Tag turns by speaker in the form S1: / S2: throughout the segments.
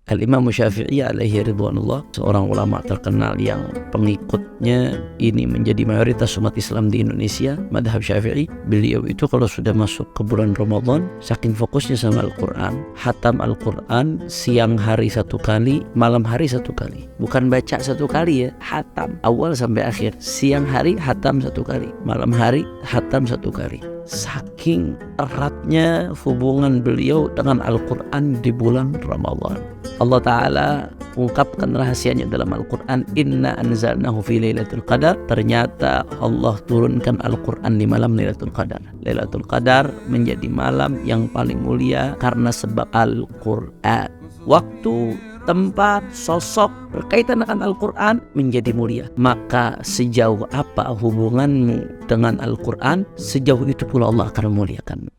S1: Al-Imam Syafi'i alaihi ridwanullah, seorang ulama terkenal yang pengikutnya ini menjadi mayoritas umat Islam di Indonesia, madhab Syafi'i. Beliau itu kalau sudah masuk ke bulan Ramadan, saking fokusnya sama Al-Quran, hatam Al-Quran siang hari 1 kali, malam hari 1 kali. Bukan baca 1 kali ya, hatam awal sampai akhir. Siang hari hatam 1 kali, malam hari hatam 1 kali. Saking eratnya hubungan beliau dengan Al-Quran di bulan Ramadan. Allah Ta'ala ungkapkan rahasianya dalam Al-Quran, Inna anzalnahu fi Lailatul Qadar. Ternyata Allah turunkan Al-Quran di malam Lailatul Qadar. Lailatul Qadar menjadi malam yang paling mulia karena sebab Al-Quran. Waktu, tempat, sosok berkaitan dengan Al-Quran menjadi mulia. Maka sejauh apa hubunganmu dengan Al-Quran, sejauh itu pula Allah akan memuliakanmu.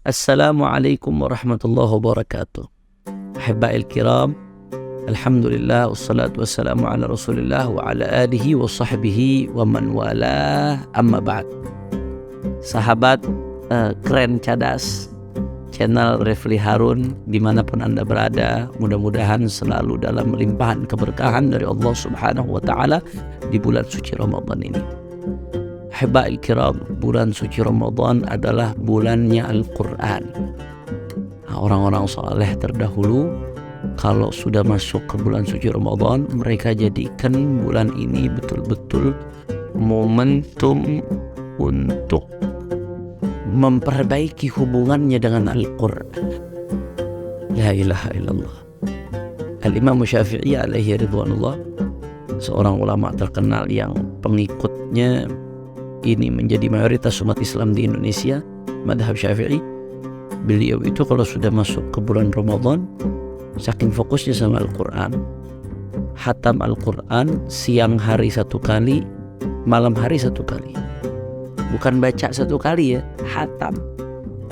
S1: Assalamualaikum warahmatullahi wabarakatuh. Ahibba'il kiram, alhamdulillah wassalatu wassalamu ala rasulillah wa ala alihi wa sahbihi wa man walah, amma ba'd. Sahabat keren cadas channel Refli Harun dimanapun anda berada, mudah-mudahan selalu dalam limpahan keberkahan dari Allah subhanahu wa ta'ala di bulan suci Ramadan ini. Ahibba'il kiram, bulan suci Ramadan adalah bulannya Al-Quran. Orang-orang saleh terdahulu kalau sudah masuk ke bulan suci Ramadan, mereka jadikan bulan ini betul-betul momentum untuk memperbaiki hubungannya dengan Al-Quran. La ilaha illallah. Al-Imam Syafi'i alaihi ridwanullah, seorang ulama terkenal yang pengikutnya ini menjadi mayoritas umat Islam di Indonesia, madhab Syafi'i. Beliau itu kalau sudah masuk ke bulan Ramadan, saking fokusnya sama Al-Quran, hatam Al-Quran siang hari 1 kali, malam hari 1 kali. Bukan baca 1 kali ya, hatam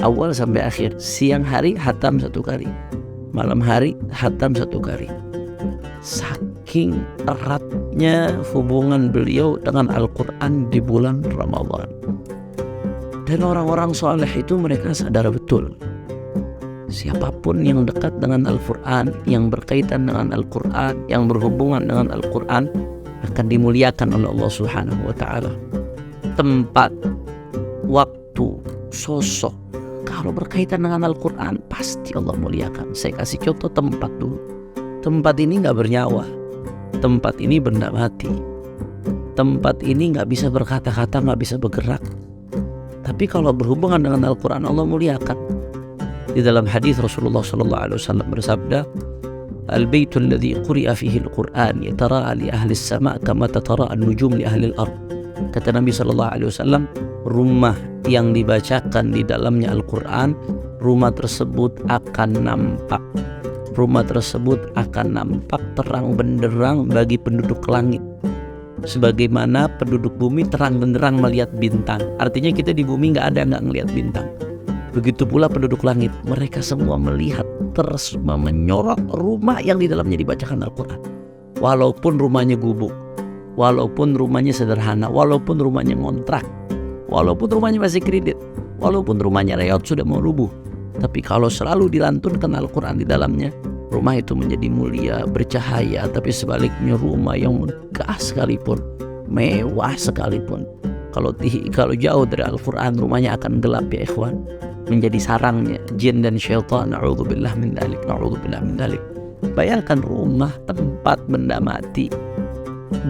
S1: awal sampai akhir. Siang hari hatam 1 kali, malam hari hatam 1 kali. Saking eratnya hubungan beliau dengan Al-Quran di bulan Ramadan. Dan orang-orang soleh itu mereka sadar betul, siapapun yang dekat dengan Al-Quran, yang berkaitan dengan Al-Quran, yang berhubungan dengan Al-Quran, akan dimuliakan oleh Allah subhanahu wa ta'ala. Tempat, waktu, sosok, kalau berkaitan dengan Al-Quran pasti Allah muliakan. Saya kasih contoh tempat dulu. Tempat ini gak bernyawa, tempat ini benda mati, tempat ini gak bisa berkata-kata, gak bisa bergerak. Tapi kalau berhubungan dengan Al-Quran, Allah muliakan. Di dalam hadis Rasulullah SAW bersabda, Al-baytul ladzi quri'a fihi al-Quran yatara'a li ahli as-sama' kama tatara'a an-nujum li ahli al-ard. Kata Nabi SAW, rumah yang dibacakan di dalamnya Al-Quran, rumah tersebut akan nampak. Rumah tersebut akan nampak terang benderang bagi penduduk langit, sebagaimana penduduk bumi terang benderang melihat bintang. Artinya kita di bumi nggak ada yang nggak ngelihat bintang. Begitu pula penduduk langit, mereka semua melihat terus menyorot rumah yang di dalamnya dibacakan Al-Quran. Walaupun rumahnya gubuk, walaupun rumahnya sederhana, walaupun rumahnya ngontrak, walaupun rumahnya masih kredit, walaupun rumahnya reot sudah mau rubuh, tapi kalau selalu dilantunkan Al-Quran di dalamnya, rumah itu menjadi mulia, bercahaya. Tapi sebaliknya rumah yang megah sekalipun, mewah sekalipun, kalau jauh dari Al-Quran, rumahnya akan gelap ya ikhwan, menjadi sarangnya jin dan syaitan. Na'udzubillah min dzalik, na'udzubillah min dzalik. Bayangkan rumah tempat benda mati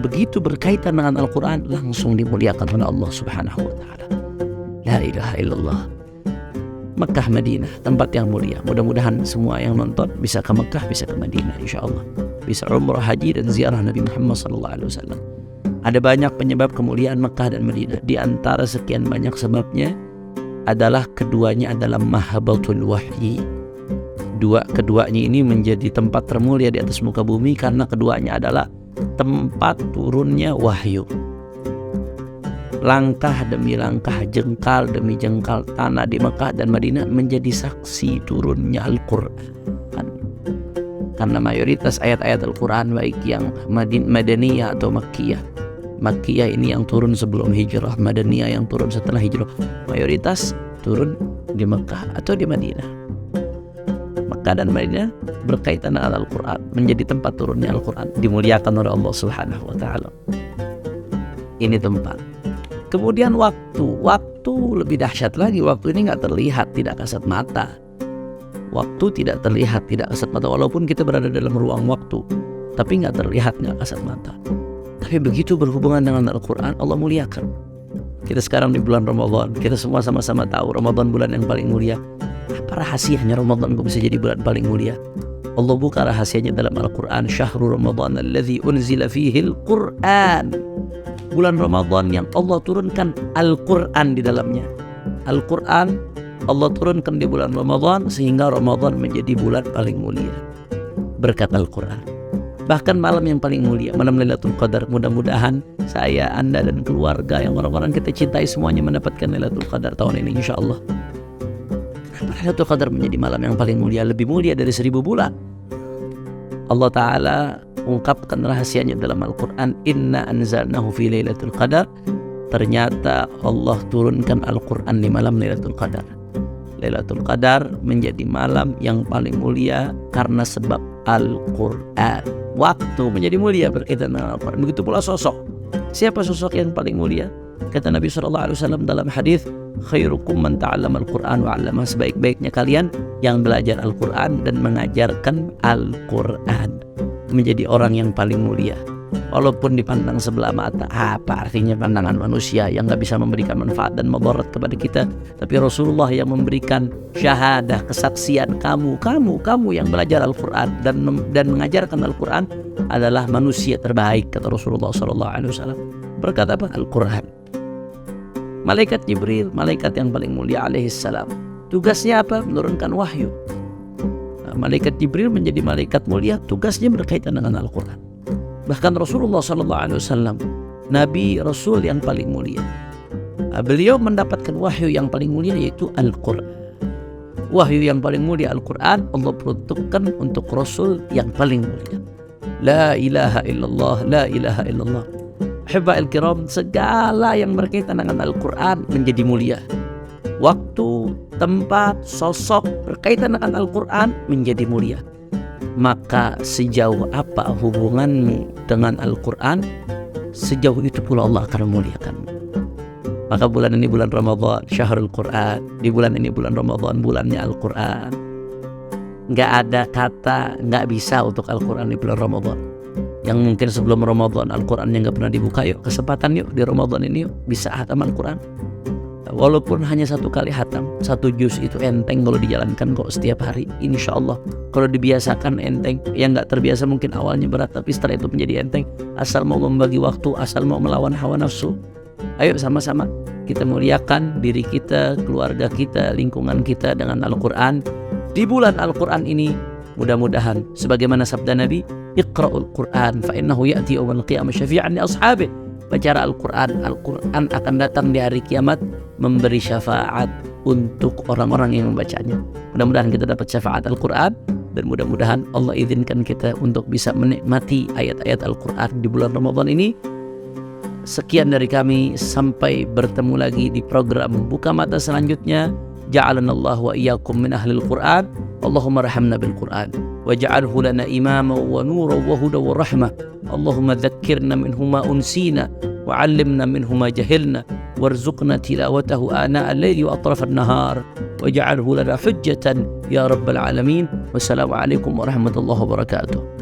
S1: begitu berkaitan dengan Al-Quran, langsung dimuliakan oleh Allah Subhanahu wa ta'ala. La ilaha illallah. Mekah Madinah, tempat yang mulia. Mudah-mudahan semua yang nonton bisa ke Mekah, bisa ke Madinah insyaallah. Bisa umrah, haji dan ziarah Nabi Muhammad SAW. Ada banyak penyebab kemuliaan Mekah dan Madinah. Di antara sekian banyak sebabnya adalah keduanya adalah mahabatul wahyi. Keduanya ini menjadi tempat termulia di atas muka bumi karena keduanya adalah tempat turunnya wahyu. Langkah demi langkah, jengkal demi jengkal tanah di Mekah dan Madinah menjadi saksi turunnya Al-Quran. Karena mayoritas ayat-ayat Al-Quran baik yang Madaniyah atau Makkiyah. Makkiyah ini yang turun sebelum hijrah, Madaniyah yang turun setelah hijrah. Mayoritas turun di Mekah atau di Madinah. Mekah dan Madinah berkaitan dengan Al-Quran, menjadi tempat turunnya Al-Quran, dimuliakan oleh Allah Subhanahu wa ta'ala. Ini tempat. Kemudian waktu lebih dahsyat lagi. Waktu ini nggak terlihat, tidak kasat mata. Waktu tidak terlihat, tidak kasat mata, walaupun kita berada dalam ruang waktu, tapi nggak terlihat, nggak kasat mata. Tapi begitu berhubungan dengan Al-Quran, Allah muliakan. Kita sekarang di bulan Ramadan, kita semua sama-sama tahu Ramadan bulan yang paling mulia. Apa rahasianya Ramadan kok bisa jadi bulan paling mulia? Allah buka rahasianya dalam Al-Quran. Syahrul Ramadan alladzi unzila fihi Al-Quran. Bulan Ramadan yang Allah turunkan Al-Quran di dalamnya. Al-Quran Allah turunkan di bulan Ramadan sehingga Ramadan menjadi bulan paling mulia berkat Al-Quran. Bahkan malam yang paling mulia, malam Lailatul Qadar. Mudah-mudahan saya, Anda dan keluarga yang orang-orang kita cintai semuanya mendapatkan Lailatul Qadar tahun ini insyaallah. Lailatul Qadar menjadi malam yang paling mulia, lebih mulia dari 1000 bulan. Allah Ta'ala ungkapkan rahasianya dalam Al-Quran. Inna anzalnahu fi Lailatul Qadar. Ternyata Allah turunkan Al-Quran di malam Lailatul Qadar. Lailatul Qadar menjadi malam yang paling mulia karena sebab Al-Quran. Waktu menjadi mulia berkaitan dengan Al-Quran. Begitu pula sosok. Siapa sosok yang paling mulia? Kata Nabi SAW dalam hadis, khairukum man ta'allama al-Quran wa 'allama. Sebaik-baiknya kalian yang belajar Al-Quran dan mengajarkan Al-Quran. Menjadi orang yang paling mulia. Walaupun dipandang sebelah mata, apa artinya pandangan manusia yang gak bisa memberikan manfaat dan mudarat kepada kita. Tapi Rasulullah yang memberikan syahadah, kesaksian, kamu yang belajar Al-Quran dan mengajarkan Al-Quran adalah manusia terbaik, kata Rasulullah SAW. Berkata apa? Al-Quran. Malaikat Jibril, malaikat yang paling mulia alaihissalam, tugasnya apa? Menurunkan wahyu. Malaikat Jibril menjadi malaikat mulia, tugasnya berkaitan dengan Al-Quran. Bahkan Rasulullah SAW, Nabi Rasul yang paling mulia, beliau mendapatkan wahyu yang paling mulia yaitu Al-Quran. Wahyu yang paling mulia Al-Quran Allah peruntukkan untuk Rasul yang paling mulia. La ilaha illallah, la ilaha illallah. Ahiba'il kiram, segala yang berkaitan dengan Al-Quran menjadi mulia. Waktu, tempat, sosok berkaitan dengan Al-Quran menjadi mulia. Maka sejauh apa hubunganmu dengan Al-Quran, sejauh itu pula Allah akan memuliakanmu. Maka bulan ini bulan Ramadan, Syahrul Quran. Di bulan ini bulan Ramadan, bulannya Al-Quran. Nggak ada kata nggak bisa untuk Al-Quran di bulan Ramadan. Yang mungkin sebelum Ramadan Al-Quran yang nggak pernah dibuka, yuk kesempatan yuk di Ramadan ini yuk bisa hatam Al-Quran. Walaupun hanya 1 kali hatam, 1 juz itu enteng kalau dijalankan kok setiap hari, insya Allah. Kalau dibiasakan enteng. Yang nggak terbiasa mungkin awalnya berat, tapi setelah itu menjadi enteng. Asal mau membagi waktu, asal mau melawan hawa nafsu. Ayo sama-sama kita muliakan diri kita, keluarga kita, lingkungan kita dengan Al-Quran. Di bulan Al-Quran ini mudah-mudahan sebagaimana sabda Nabi, Iqra'ul Quran fa innahu ya'ti yawmal qiyamah syafi'an li ashabihi. Baca Al-Quran, Al-Quran akan datang di hari kiamat memberi syafaat untuk orang-orang yang membacanya. Mudah-mudahan kita dapat syafaat Al-Quran, dan mudah-mudahan Allah izinkan kita untuk bisa menikmati ayat-ayat Al-Quran di bulan Ramadan ini sekian dari kami, sampai bertemu lagi di program Buka Mata selanjutnya. Ja'alanallahu wa iyyakum min ahlil Qur'an. Allahumma rahamna bil Qur'an waj'alhu lana imama wa nura wa huda wa rahmah. Allahumma dhakkirna minhu ma unsina wa 'allimna minhu ma jahilna warzuqna tilawatahu ana al-laili wa atraf an-nahar waj'alhu lana hujjatan ya rabbal alamin. Wassalamu alaikum warahmatullahi wabarakatuh.